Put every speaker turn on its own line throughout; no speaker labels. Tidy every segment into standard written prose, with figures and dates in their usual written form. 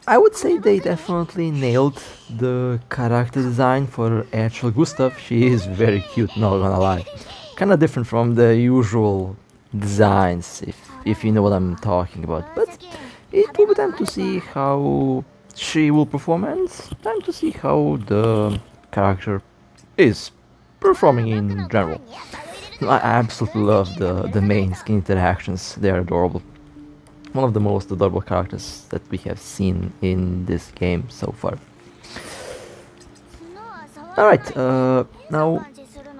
I would say they definitely nailed the character design for Eatchel Gustav. She is very cute, not gonna lie. Kinda different from the usual designs, if you know what I'm talking about. But it will be time to see how she will perform and time to see how the character is performing in general. I absolutely love the main skin interactions, they are adorable. One of the most adorable characters that we have seen in this game so far. Alright, now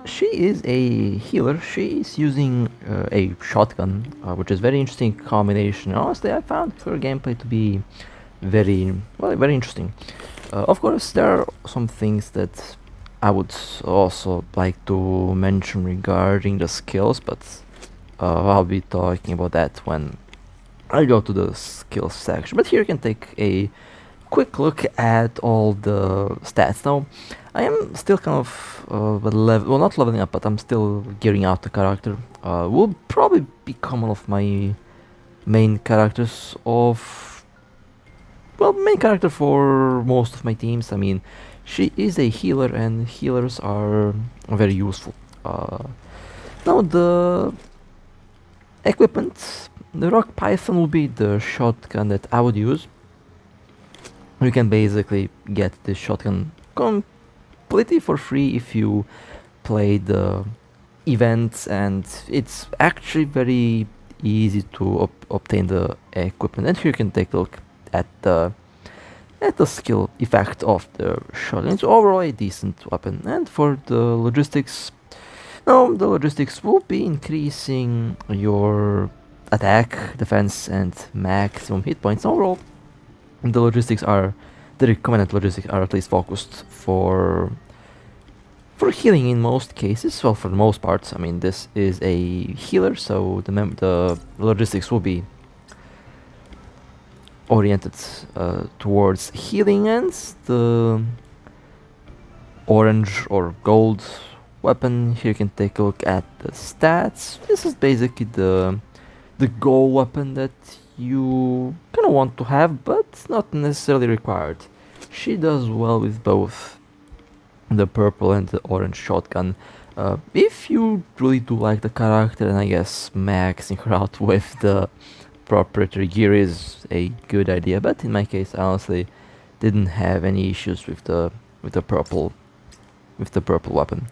she is a healer. She is using a shotgun, which is very interesting combination. Honestly, I found her gameplay to be very interesting. Of course, there are some things that I would also like to mention regarding the skills, but I'll be talking about that when I go to the skills section. But here you can take a quick look at all the stats. Now, I am still kind of well, not leveling up, but I'm still gearing out the character. Will probably become one of my main characters main character for most of my teams. I mean, she is a healer, and healers are very useful. Now the equipment, the rock python will be the shotgun that I would use. You can basically get this shotgun completely for free if you play the events, and it's actually very easy to obtain the equipment. And here you can take a look at the skill effect of the shotgun. It's overall a decent weapon. And for the logistics, now the logistics will be increasing your attack, defense, and maximum hit points. Overall, the recommended logistics are at least focused for healing in most cases. Well, for the most part. I mean, this is a healer, so the logistics will be oriented towards healing, and the orange or gold weapon, here you can take a look at the stats. This is basically the gold weapon that you kind of want to have, but not necessarily required. She does well with both the purple and the orange shotgun. If you really do like the character, and I guess maxing her out with the proprietary gear is a good idea, but in my case I honestly didn't have any issues with the purple weapon.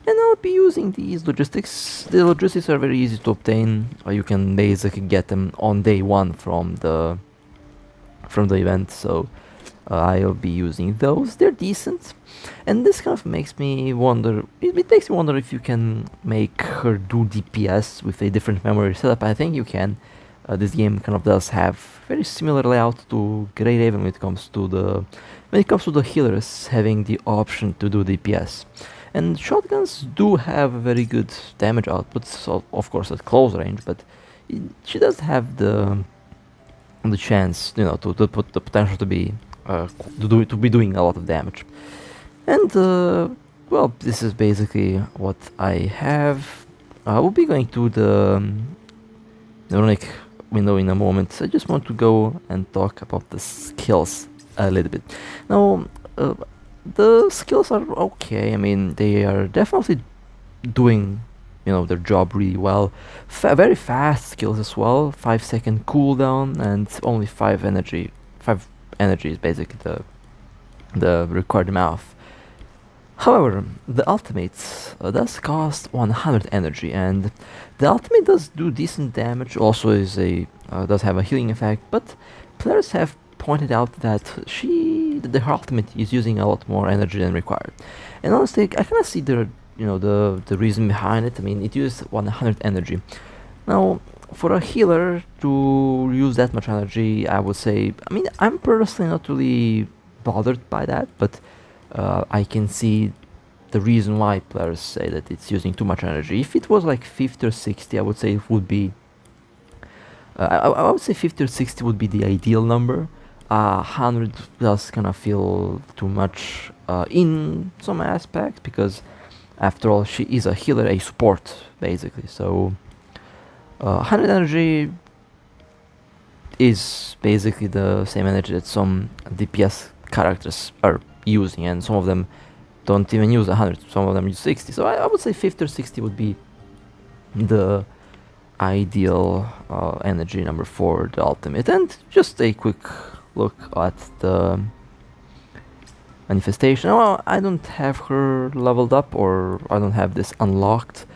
And I'll be using these logistics. The logistics are very easy to obtain. You can basically get them on day one from the event, so I'll be using those. They're decent, and this kind of makes me wonder. It makes me wonder if you can make her do DPS with a different memory setup. I think you can. This game kind of does have very similar layout to Grey Raven when it comes to the healers having the option to do DPS. And shotguns do have a very good damage output, so of course at close range, but she does have the chance, to put the potential to be doing a lot of damage. And well, this is basically what I have. I will be going to the runic window in a moment. I just want to go and talk about the skills a little bit. Now, the skills are okay. I mean, they are definitely doing, their job really well. Very fast skills as well. 5-second cooldown and only 5 energy. 5 energy is basically the required amount. However, the ultimate does cost 100 energy, and the ultimate does do decent damage. Also, does have a healing effect, but players have pointed out that her ultimate is using a lot more energy than required. And honestly, I kind of see the reason behind it. I mean, it uses 100 energy. Now, for a healer to use that much energy, I would say, I mean, I'm personally not really bothered by that, but I can see the reason why players say that it's using too much energy. If it was like 50 or 60, I would say it would be I would say 50 or 60 would be the ideal number. 100 does kind of feel too much in some aspects, because after all she is a healer, a support basically. So 100 energy is basically the same energy that some DPS characters are using, and some of them don't even use 100, some of them use 60. So I would say 50 or 60 would be the ideal energy number for the ultimate. And just a quick look at the manifestation. Well, I don't have her leveled up, or I don't have this unlocked.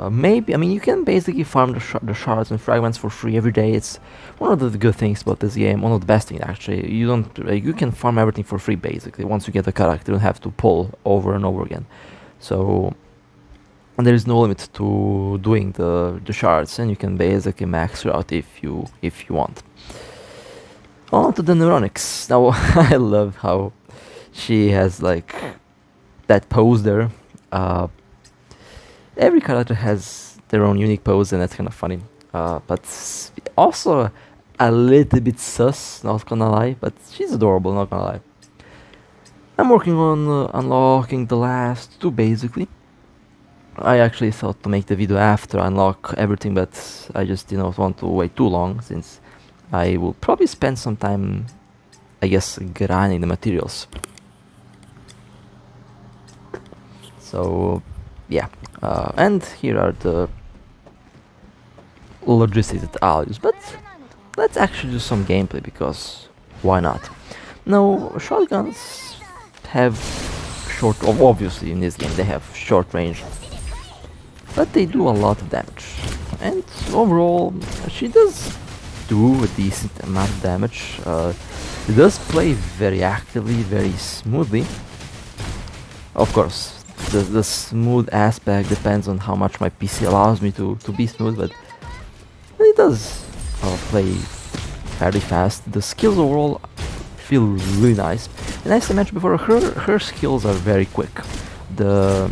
Maybe, I mean, you can basically farm the shards and fragments for free every day. It's one of the good things about this game, one of the best things actually. You can farm everything for free basically. Once you get the character, you don't have to pull over and over again. So there is no limit to doing the shards, and you can basically max her out if you want. On to the neuronics. Now I love how she has like that pose there. Every character has their own unique pose, and that's kind of funny. But also a little bit sus, not gonna lie, but she's adorable, not gonna lie. I'm working on unlocking the last two basically. I actually thought to make the video after I unlock everything, but I just did not want to wait too long, since I will probably spend some time, I guess, grinding the materials. So yeah, and here are the logistics that I'll use, but let's actually do some gameplay, because why not? Now, shotguns have short, obviously in this game they have short range, but they do a lot of damage, and overall she does do a decent amount of damage. It does play very actively, very smoothly. Of course, the smooth aspect depends on how much my PC allows me to be smooth, but it does play fairly fast. The skills overall feel really nice, and as I mentioned before, her skills are very quick. The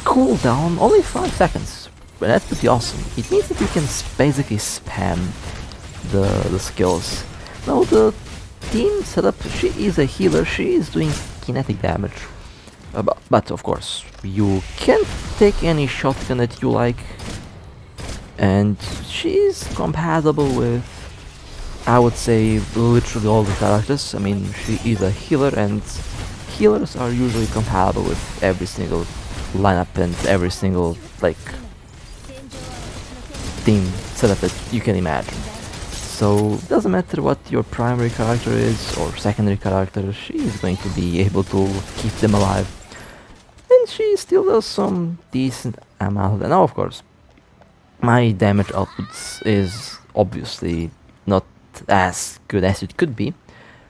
cooldown only 5 seconds, but that's pretty awesome. It means that you can basically spam the skills. Now the team setup, she is a healer, she is doing kinetic damage. But of course, you can take any shotgun that you like, and she's compatible with, I would say, literally all the characters. I mean, she is a healer, and healers are usually compatible with every single lineup and every single, like, team setup that you can imagine. So it doesn't matter what your primary character is or secondary character, she is going to be able to keep them alive. And she still does some decent amount of that. Now, of course, my damage output is obviously not as good as it could be,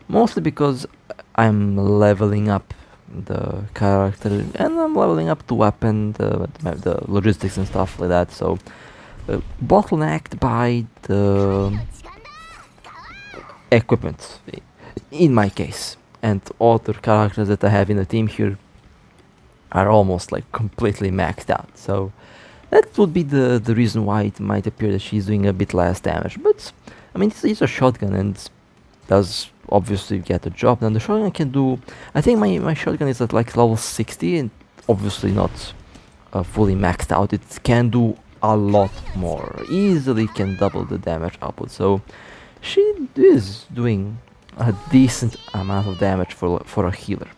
mostly because I'm leveling up the character, and I'm leveling up the weapon, the logistics and stuff like that. So bottlenecked by the equipment in my case, and other characters that I have in the team here are almost like completely maxed out. So that would be the reason why it might appear that she's doing a bit less damage. But I mean, it's a shotgun and does obviously get the job. Now the shotgun can do, I think my shotgun is at like level 60 and obviously not fully maxed out. It can do a lot more, easily can double the damage output. So she is doing a decent amount of damage for a healer.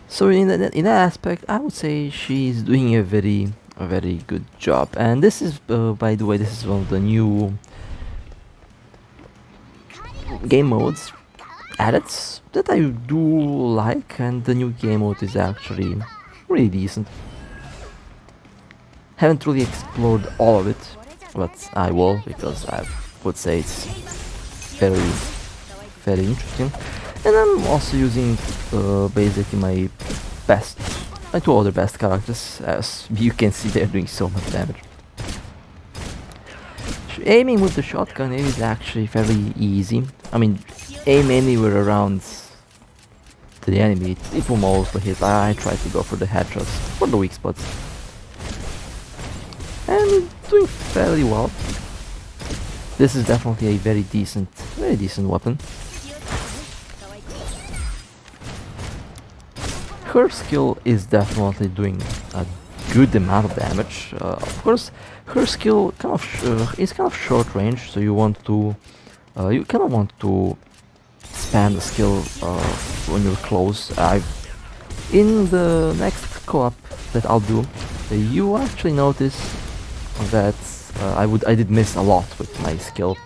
So in that aspect, I would say she's doing a very good job. And this is, by the way, this is one of the new game modes added that I do like, and the new game mode is actually really decent. Haven't really explored all of it, but I will, because I would say it's very interesting. And I'm also using basically my two other best characters. As you can see, they're doing so much damage. Aiming with the shotgun is actually fairly easy. I mean, aim anywhere around the enemy, it will mostly hit. I try to go for the headshots, for the weak spots. And doing fairly well. This is definitely a very decent weapon. Her skill is definitely doing a good amount of damage. Of course, her skill kind of is kind of short range, so you kind of want to spam the skill when you're close. In the next co-op that I'll do, you actually notice that I did miss a lot with my skill.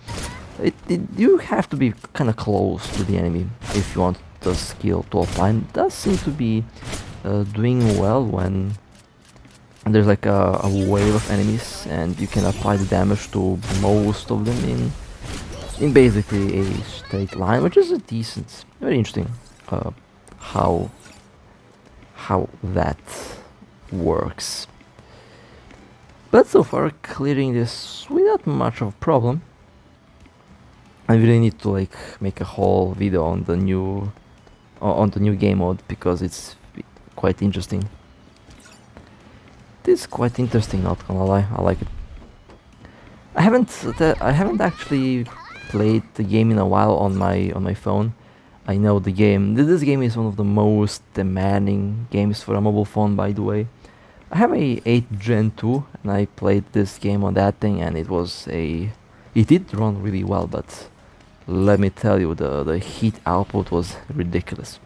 You have to be kind of close to the enemy if you want the skill to apply. And it does seem to be doing well when there's like a wave of enemies and you can apply the damage to most of them in basically a straight line, which is a decent, very interesting how that works. But so far, clearing this without much of a problem. I really need to like make a whole video on the new game mode because it's quite interesting. It's quite interesting, not gonna lie. I like it. I haven't actually played the game in a while on my phone. I know the game. This game is one of the most demanding games for a mobile phone, by the way. I have a 8th Gen 2 and I played this game on that thing, and it did run really well, but let me tell you, the heat output was ridiculous.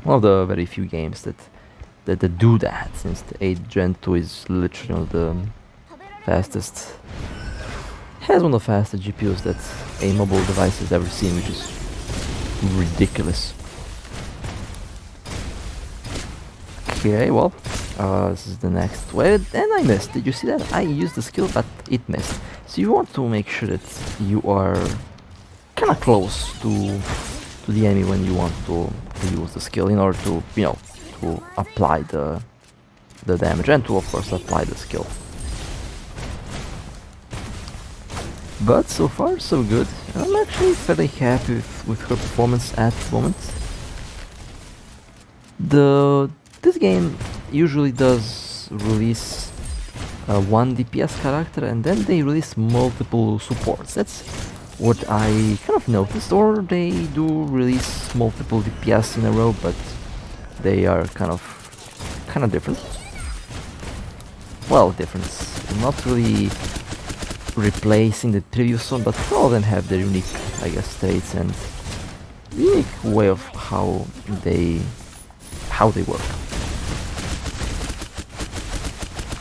One of the very few games that do that, since the 8th Gen 2 is literally one of the fastest, has one of the fastest GPUs that a mobile device has ever seen, which is ridiculous. Okay, well, this is the next way, and I missed. Did you see that? I used the skill, but it missed. So you want to make sure that you are kind of close to the enemy when you want to use the skill in order to, you know, to apply the damage and to, of course, apply the skill. But so far, so good. I'm actually fairly happy with her performance at the moment. This game usually does release one DPS character, and then they release multiple supports. That's what I kind of noticed. Or they do release multiple DPS in a row, but they are kind of different. Well, different. Not really replacing the previous one, but all of them have their unique, I guess, traits and unique way of how they work.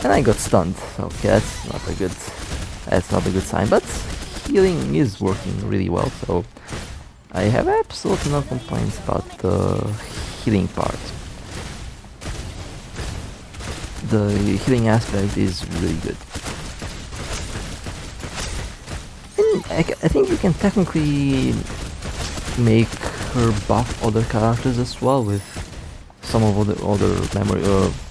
And I got stunned. Okay, that's not a good sign, but healing is working really well, so I have absolutely no complaints about the healing part. The healing aspect is really good. And I think you can technically make her buff other characters as well with some of other memory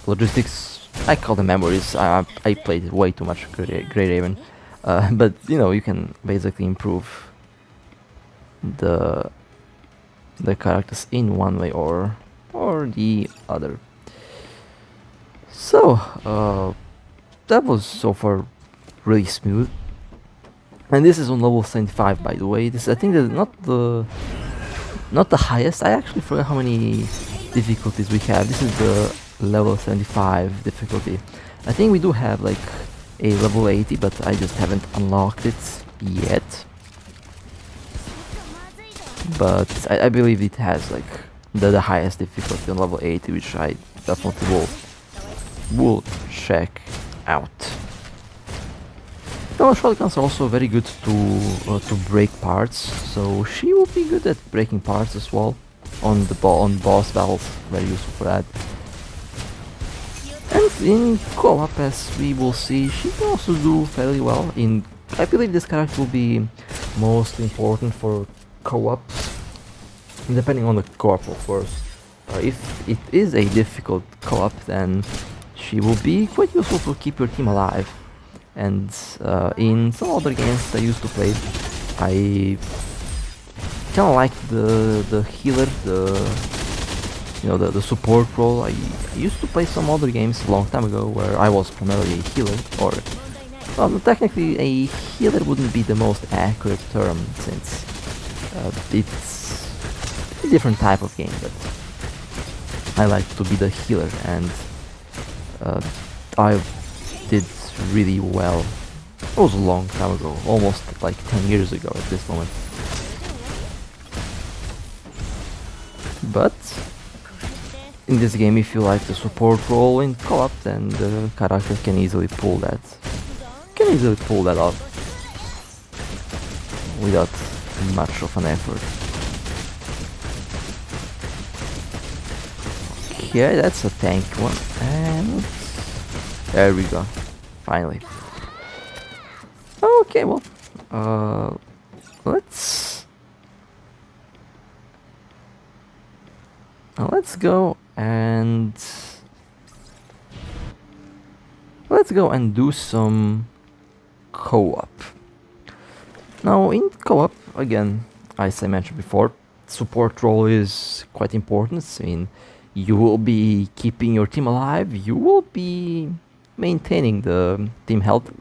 logistics. I call them memories. I played way too much Grey Raven, but you know, you can basically improve the characters in one way or the other. So that was so far really smooth, and this is on level 75, by the way. This, I think, that not the highest. I actually forgot how many difficulties we have. This is the level 75 difficulty. I think we do have like a level 80, but I just haven't unlocked it yet. But I believe it has like the highest difficulty on level 80, which I definitely will check out. The shotguns are also very good to break parts, so she will be good at breaking parts as well on boss battles. Very useful for that. And in co-op, as we will see, she can also do fairly well. I believe this character will be most important for co-ops, depending on the co-op, of course. If it is a difficult co-op, then she will be quite useful to keep your team alive. And in some other games that I used to play, I kind of like the healer, the support role. I used to play some other games a long time ago where I was primarily a healer, or well, technically a healer wouldn't be the most accurate term, since it's a different type of game, but I like to be the healer, and uh, I did really well. It was a long time ago, almost like 10 years ago at this moment. But in this game, if you like the support role in co-op, then the character can easily pull that. Off without much of an effort. Okay, that's a tank one, and there we go. Finally. Okay, well, let's go and do some co-op. Now, in co-op, again, as I mentioned before, support role is quite important. I mean, you will be keeping your team alive, you will be maintaining the team health,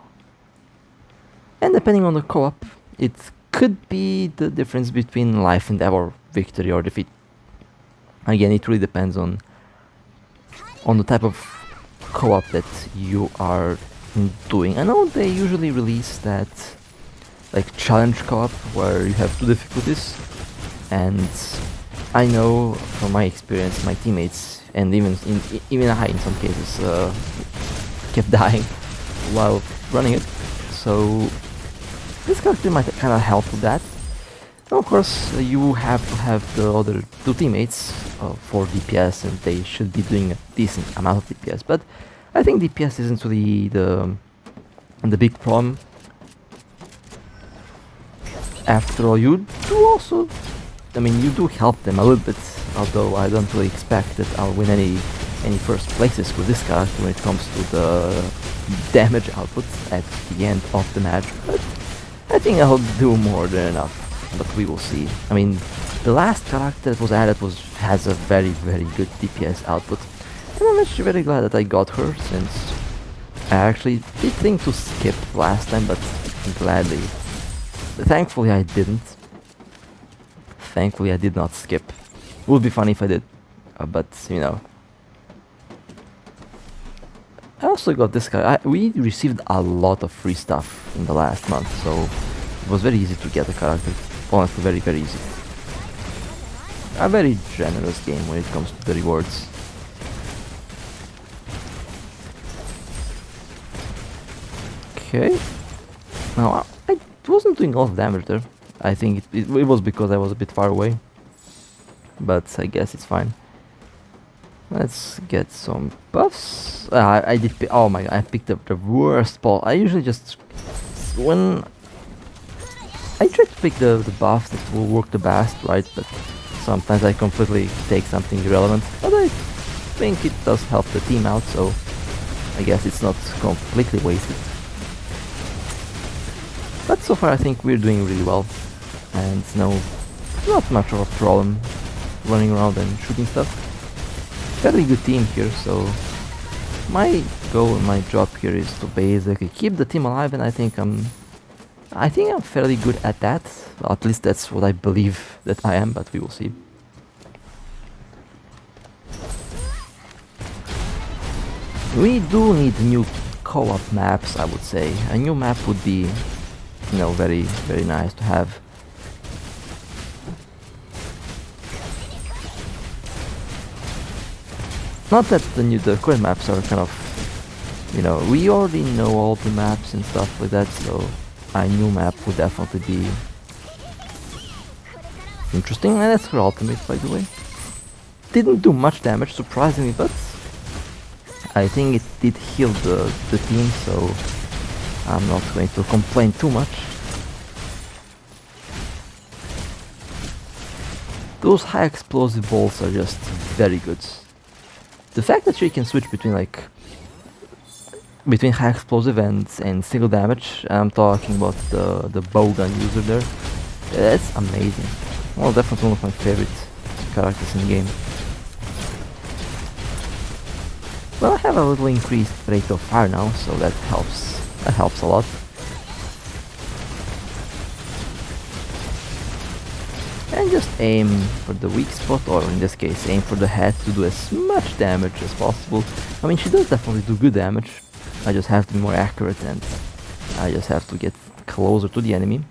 and depending on the co-op, it could be the difference between life and death or victory or defeat. Again, it really depends on the type of co-op that you are doing. I know they usually release that like challenge co-op where you have 2 difficulties, and I know from my experience my teammates and even I in some cases kept dying while running it, so this character might kind of help with that. Of course, you have to have the other 2 teammates for DPS, and they should be doing a decent amount of DPS, but I think DPS isn't really the big problem. After all, you do also, I mean, you do help them a little bit, although I don't really expect that I'll win any first places with this character when it comes to the damage output at the end of the match, but I think I'll do more than enough, but we will see. I mean, the last character that was added has a very good DPS output, and I'm actually very glad that I got her, since I actually did think to skip last time, but gladly. Thankfully I didn't. Thankfully I did not skip. It would be funny if I did, but you know. I also got this guy. We received a lot of free stuff in the last month, so it was very easy to get a character. Honestly, very easy. A very generous game when it comes to the rewards. Okay. Now I wasn't doing a lot of damage there. I think it was because I was a bit far away, but I guess it's fine. Let's get some buffs. I did. Oh my god! I picked up the worst ball. I usually just when I try to pick the buffs that will work the best, right? But sometimes I completely take something irrelevant. But I think it does help the team out, so I guess it's not completely wasted. But so far I think we're doing really well, and not much of a problem running around and shooting stuff. Fairly good team here, so my goal and my job here is to basically keep the team alive, and I think I'm fairly good at that. Well, at least that's what I believe that I am, but we will see. We do need new co-op maps, I would say. A new map would be, very nice to have. Not that the current maps are kind of, we already know all the maps and stuff like that, so a new map would definitely be interesting. And that's her ultimate, by the way. Didn't do much damage, surprisingly, but I think it did heal the team, so I'm not going to complain too much. Those high explosive bolts are just very good. The fact that you can switch between high explosive and single damage, I'm talking about the bowgun user there, that's amazing. Well, definitely one of my favorite characters in the game. Well, I have a little increased rate of fire now, so that helps. That helps a lot. and just aim for the weak spot, or in this case aim for the head to do as much damage as possible. I mean, she does definitely do good damage, I just have to be more accurate and I just have to get closer to the enemy.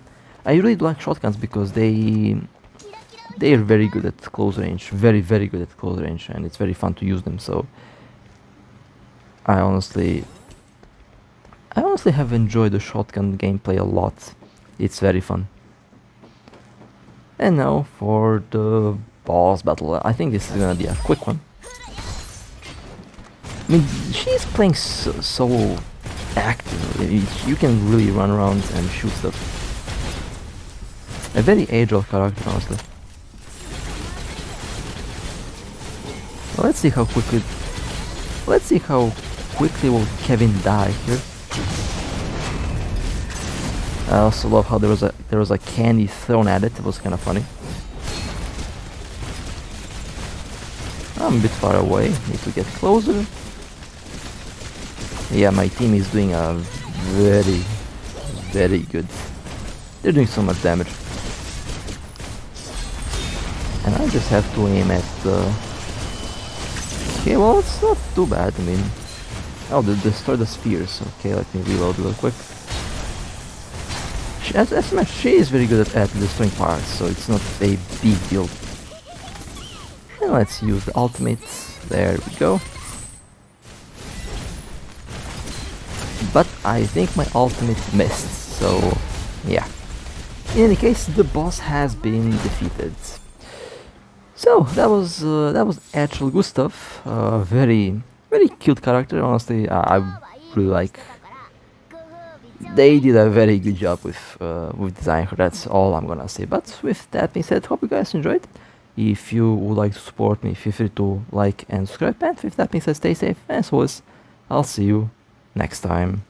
I really do like shotguns because they are very good at close range, very good at close range, and it's very fun to use them. So I honestly have enjoyed the shotgun gameplay a lot. It's very fun. And now for the boss battle. I think this is gonna be a quick one. I mean, she's playing so active. You can really run around and shoot stuff. A very agile character, honestly. Well, let's see how quickly will Kevin die here. I also love how there was a candy thrown at it. It was kind of funny. I'm a bit far away. Need to get closer. Yeah, my team is doing a very good. They're doing so much damage. And I just have to aim at the... Okay, well, it's not too bad. I mean... Oh, they destroy the spheres. Okay, let me reload real quick. She is very good at destroying parts, so it's not a big deal. And let's use the ultimate. There we go. But I think my ultimate missed, so yeah. In any case, the boss has been defeated. So that was Eatchel Gustav, very cute character. Honestly, I really like. They did a very good job with design her. That's all I'm gonna say. But with that being said, hope you guys enjoyed. If you would like to support me, feel free to like and subscribe. And with that being said, stay safe. And as always, I'll see you next time.